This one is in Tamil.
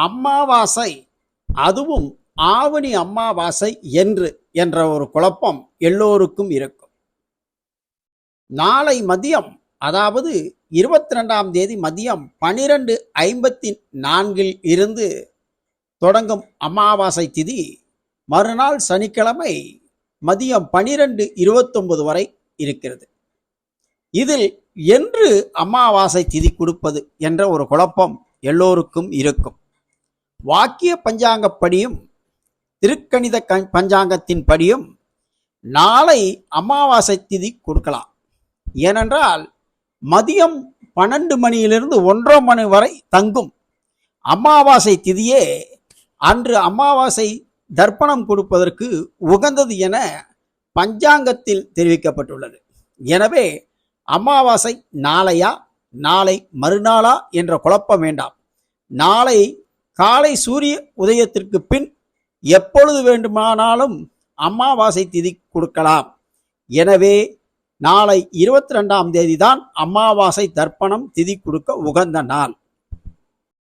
அமாவாசை, அதுவும் ஆவணி அமாவாசை என்ற ஒரு குழப்பம் எல்லோருக்கும் இருக்கும். நாளை மதியம், அதாவது 22ஆம் தேதி மதியம் 12:54 இருந்து தொடங்கும் அமாவாசை திதி மறுநாள் சனிக்கிழமை மதியம் 12:29 வரை இருக்கிறது. இதில் என்று அமாவாசை திதி கொடுப்பது என்ற ஒரு குழப்பம் எல்லோருக்கும் இருக்கும். வாக்கிய பஞ்சாங்கப்படியும் திருக்கணித பஞ்சாங்கத்தின் படியும் நாளை அமாவாசை திதி கொடுக்கலாம். ஏனென்றால் மதியம் 12 மணியிலிருந்து 1:30 மணி வரை தங்கும் அமாவாசை திதியே அன்று அமாவாசை தர்ப்பணம் கொடுப்பதற்கு உகந்தது என பஞ்சாங்கத்தில் தெரிவிக்கப்பட்டுள்ளது. எனவே அமாவாசை நாளையா, நாளை மறுநாளா என்ற குழப்பம் வேண்டாம். நாளை காலை சூரிய உதயத்திற்கு பின் எப்பொழுது வேண்டுமானாலும் அமாவாசை திதி கொடுக்கலாம். எனவே நாளை 22ஆம் தேதி தான் அமாவாசை தர்ப்பணம் திதி கொடுக்க உகந்த நாள்.